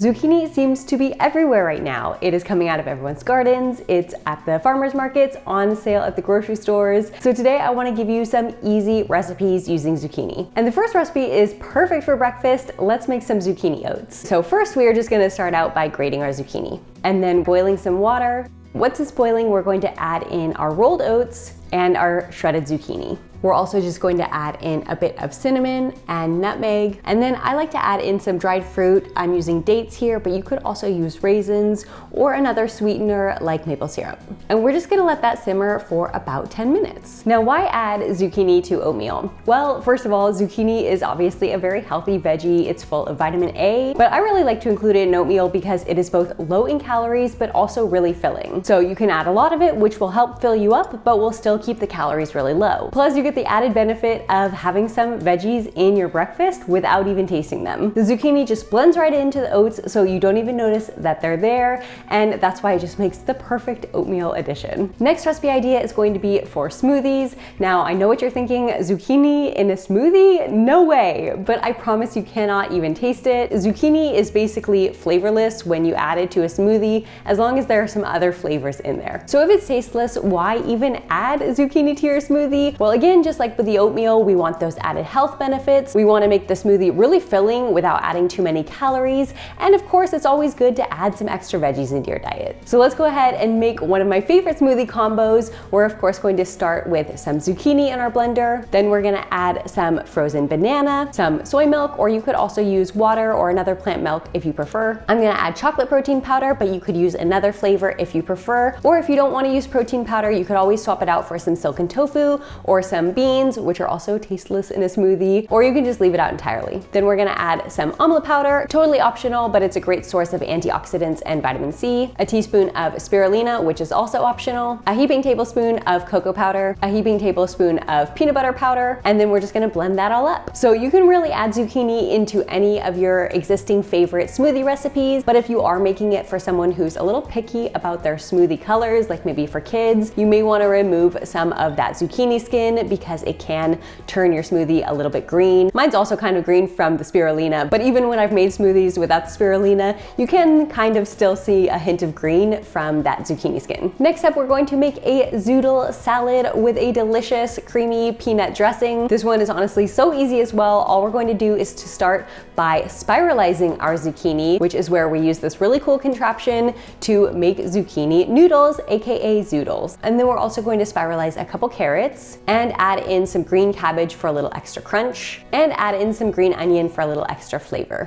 Zucchini seems to be everywhere right now. It is coming out of everyone's gardens, it's at the farmers markets, on sale at the grocery stores. So today I want to give you some easy recipes using zucchini. And the first recipe is perfect for breakfast. Let's make some zucchini oats. So first we are just going to start out by grating our zucchini and then boiling some water. Once it's boiling, we're going to add in our rolled oats and our shredded zucchini. We're also just going to add in a bit of cinnamon and nutmeg. And then I like to add in some dried fruit. I'm using dates here, but you could also use raisins or another sweetener like maple syrup. And we're just gonna let that simmer for about 10 minutes. Now, why add zucchini to oatmeal? Well, first of all, zucchini is obviously a very healthy veggie. It's full of vitamin A, but I really like to include it in oatmeal because it is both low in calories, but also really filling. So you can add a lot of it, which will help fill you up, but will still keep the calories really low. Plus, you get the added benefit of having some veggies in your breakfast without even tasting them. The zucchini just blends right into the oats, so you don't even notice that they're there, and that's why it just makes the perfect oatmeal addition. Next recipe idea is going to be for smoothies. Now, I know what you're thinking, zucchini in a smoothie? No way, but I promise you cannot even taste it. Zucchini is basically flavorless when you add it to a smoothie, as long as there are some other flavors in there. So if it's tasteless, why even add zucchini to your smoothie? Well, again, just like with the oatmeal, we want those added health benefits. We want to make the smoothie really filling without adding too many calories. And of course, it's always good to add some extra veggies into your diet. So let's go ahead and make one of my favorite smoothie combos. We're of course going to start with some zucchini in our blender. Then we're going to add some frozen banana, some soy milk, or you could also use water or another plant milk if you prefer. I'm going to add chocolate protein powder, but you could use another flavor if you prefer. Or if you don't want to use protein powder, you could always swap it out for some silken tofu or some beans, which are also tasteless in a smoothie, or you can just leave it out entirely. Then we're gonna add some omelet powder, totally optional, but it's a great source of antioxidants and vitamin C, a teaspoon of spirulina, which is also optional, a heaping tablespoon of cocoa powder, a heaping tablespoon of peanut butter powder, and then we're just gonna blend that all up. So you can really add zucchini into any of your existing favorite smoothie recipes, but if you are making it for someone who's a little picky about their smoothie colors, like maybe for kids, you may wanna remove some of that zucchini skin because it can turn your smoothie a little bit green. Mine's also kind of green from the spirulina, but even when I've made smoothies without the spirulina, you can kind of still see a hint of green from that zucchini skin. Next up, we're going to make a Zoodle salad with a delicious creamy peanut dressing. This one is honestly so easy as well. All we're going to do is to start by spiralizing our zucchini, which is where we use this really cool contraption to make zucchini noodles, aka Zoodles. And then we're also going to spiralize a couple carrots and add in some green cabbage for a little extra crunch, and add in some green onion for a little extra flavor.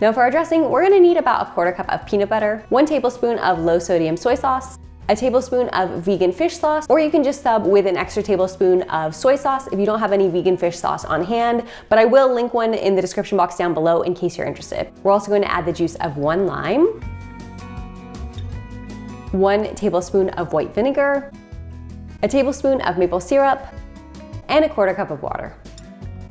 Now for our dressing, we're gonna need about a quarter cup of peanut butter, 1 tablespoon of low sodium soy sauce, a tablespoon of vegan fish sauce, or you can just sub with an extra tablespoon of soy sauce if you don't have any vegan fish sauce on hand, but I will link one in the description box down below in case you're interested. We're also going to add the juice of 1 lime, 1 tablespoon of white vinegar, a tablespoon of maple syrup, and a quarter cup of water.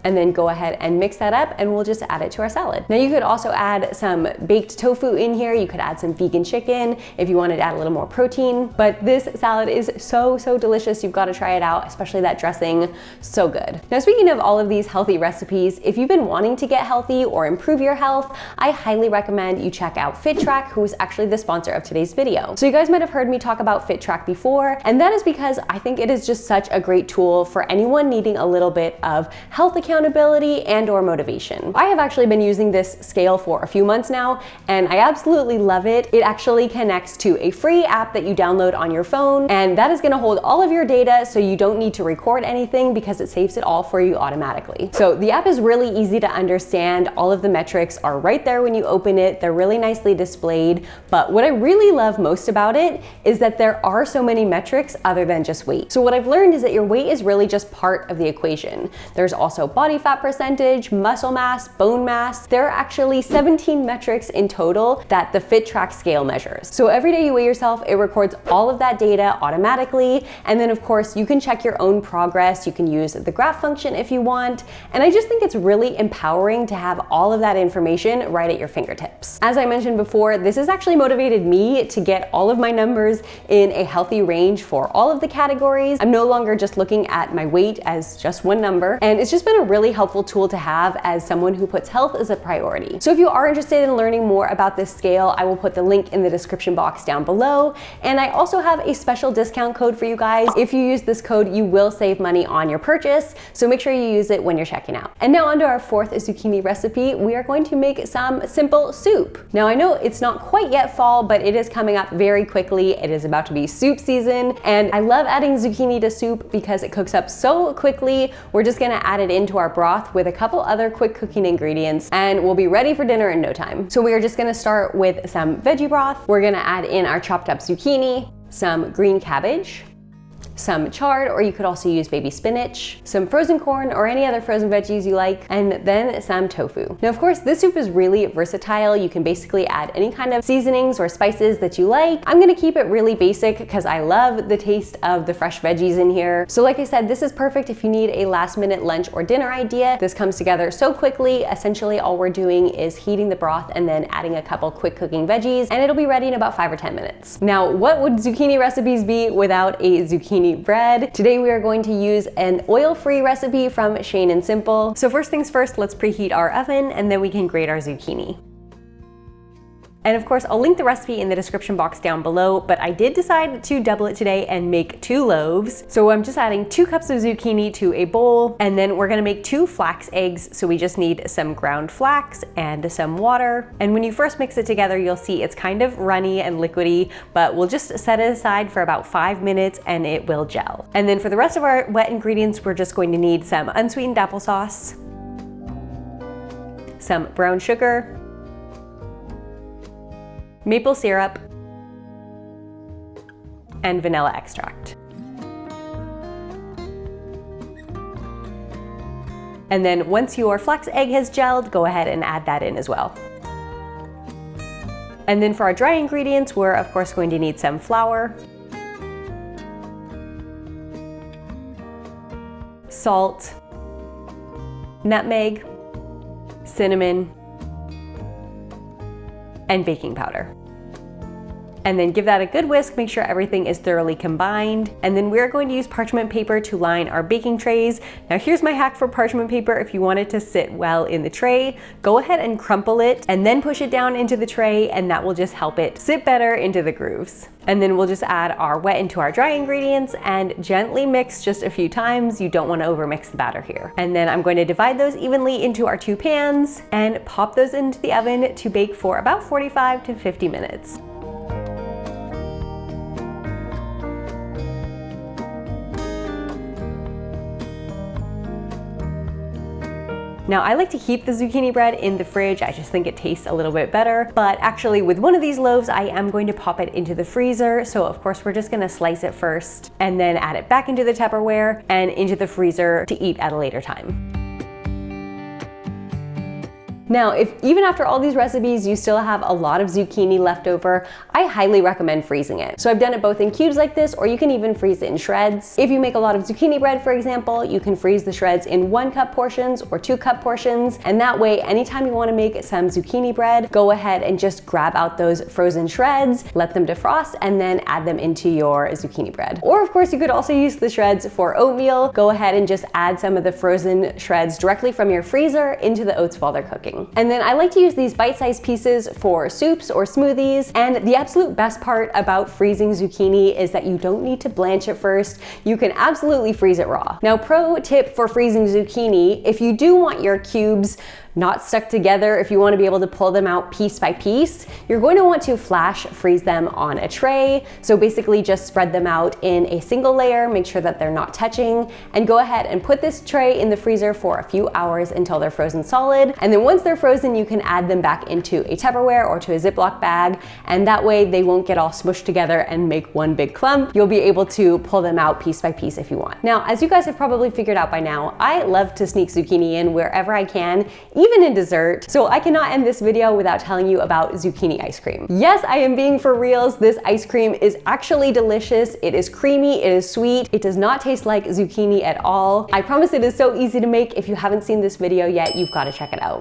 And then go ahead and mix that up and we'll just add it to our salad. Now you could also add some baked tofu in here. You could add some vegan chicken if you wanted to add a little more protein, but this salad is so delicious. You've got to try it out, especially that dressing, so good. Now speaking of all of these healthy recipes, if you've been wanting to get healthy or improve your health, I highly recommend you check out FitTrack, who is actually the sponsor of today's video. So you guys might have heard me talk about FitTrack before, and that is because I think it is just such a great tool for anyone needing a little bit of health accountability and or motivation. I have actually been using this scale for a few months now, and I absolutely love it. It actually connects to a free app that you download on your phone, and that is gonna hold all of your data so you don't need to record anything because it saves it all for you automatically. So the app is really easy to understand. All of the metrics are right there when you open it. They're really nicely displayed, but what I really love most about it is that there are so many metrics other than just weight. So what I've learned is that your weight is really just part of the equation. There's also body body fat percentage, muscle mass, bone mass. There are actually 17 metrics in total that the FitTrack scale measures. So every day you weigh yourself, it records all of that data automatically. And then of course you can check your own progress. You can use the graph function if you want. And I just think it's really empowering to have all of that information right at your fingertips. As I mentioned before, this has actually motivated me to get all of my numbers in a healthy range for all of the categories. I'm no longer just looking at my weight as just one number. And it's just been a really helpful tool to have as someone who puts health as a priority. So if you are interested in learning more about this scale, I will put the link in the description box down below. And I also have a special discount code for you guys. If you use this code, you will save money on your purchase. So make sure you use it when you're checking out. And now onto our fourth zucchini recipe, we are going to make some simple soup. Now I know it's not quite yet fall, but it is coming up very quickly. It is about to be soup season. And I love adding zucchini to soup because it cooks up so quickly. We're just gonna add it into our broth with a couple other quick cooking ingredients and we'll be ready for dinner in no time. So we are just gonna start with some veggie broth. We're gonna add in our chopped up zucchini, some green cabbage, some chard, or you could also use baby spinach, some frozen corn or any other frozen veggies you like, and then some tofu. Now, of course, this soup is really versatile. You can basically add any kind of seasonings or spices that you like. I'm gonna keep it really basic because I love the taste of the fresh veggies in here. So like I said, this is perfect if you need a last minute lunch or dinner idea. This comes together so quickly. Essentially, all we're doing is heating the broth and then adding a couple quick cooking veggies, and it'll be ready in about 5 or 10 minutes. Now, what would zucchini recipes be without a zucchini bread? Today we are going to use an oil-free recipe from Shane & Simple. So first things first, let's preheat our oven and then we can grate our zucchini. And of course, I'll link the recipe in the description box down below, but I did decide to double it today and make 2 loaves. So I'm just adding 2 cups of zucchini to a bowl, and then we're gonna make 2 flax eggs. So we just need some ground flax and some water. And when you first mix it together, you'll see it's kind of runny and liquidy, but we'll just set it aside for about 5 minutes and it will gel. And then for the rest of our wet ingredients, we're just going to need some unsweetened applesauce, some brown sugar, maple syrup, and vanilla extract. And then once your flax egg has gelled, go ahead and add that in as well. And then for our dry ingredients, we're of course going to need some flour, salt, nutmeg, cinnamon, and baking powder. And then give that a good whisk, make sure everything is thoroughly combined. And then we're going to use parchment paper to line our baking trays. Now here's my hack for parchment paper. If you want it to sit well in the tray, go ahead and crumple it and then push it down into the tray, and that will just help it sit better into the grooves. And then we'll just add our wet into our dry ingredients and gently mix just a few times. You don't want to overmix the batter here. And then I'm going to divide those evenly into our 2 pans and pop those into the oven to bake for about 45 to 50 minutes. Now I like to keep the zucchini bread in the fridge. I just think it tastes a little bit better. But actually with one of these loaves, I am going to pop it into the freezer. So of course we're just gonna slice it first and then add it back into the Tupperware and into the freezer to eat at a later time. Now, if even after all these recipes, you still have a lot of zucchini left over, I highly recommend freezing it. So I've done it both in cubes like this, or you can even freeze it in shreds. If you make a lot of zucchini bread, for example, you can freeze the shreds in 1 cup portions or 2 cup portions. And that way, anytime you want to make some zucchini bread, go ahead and just grab out those frozen shreds, let them defrost, and then add them into your zucchini bread. Or of course, you could also use the shreds for oatmeal. Go ahead and just add some of the frozen shreds directly from your freezer into the oats while they're cooking. And then I like to use these bite-sized pieces for soups or smoothies. And the absolute best part about freezing zucchini is that you don't need to blanch it first. You can absolutely freeze it raw. Now, pro tip for freezing zucchini, if you do want your cubes not stuck together, if you want to be able to pull them out piece by piece, you're going to want to flash freeze them on a tray. So basically just spread them out in a single layer, make sure that they're not touching, and go ahead and put this tray in the freezer for a few hours until they're frozen solid. And then once once they're frozen, you can add them back into a Tupperware or to a Ziploc bag, and that way they won't get all smushed together and make one big clump. You'll be able to pull them out piece by piece if you want. Now, as you guys have probably figured out by now, I love to sneak zucchini in wherever I can, even in dessert. So I cannot end this video without telling you about zucchini ice cream. Yes, I am being for reals. This ice cream is actually delicious. It is creamy, it is sweet. It does not taste like zucchini at all. I promise it is so easy to make. If you haven't seen this video yet, you've got to check it out.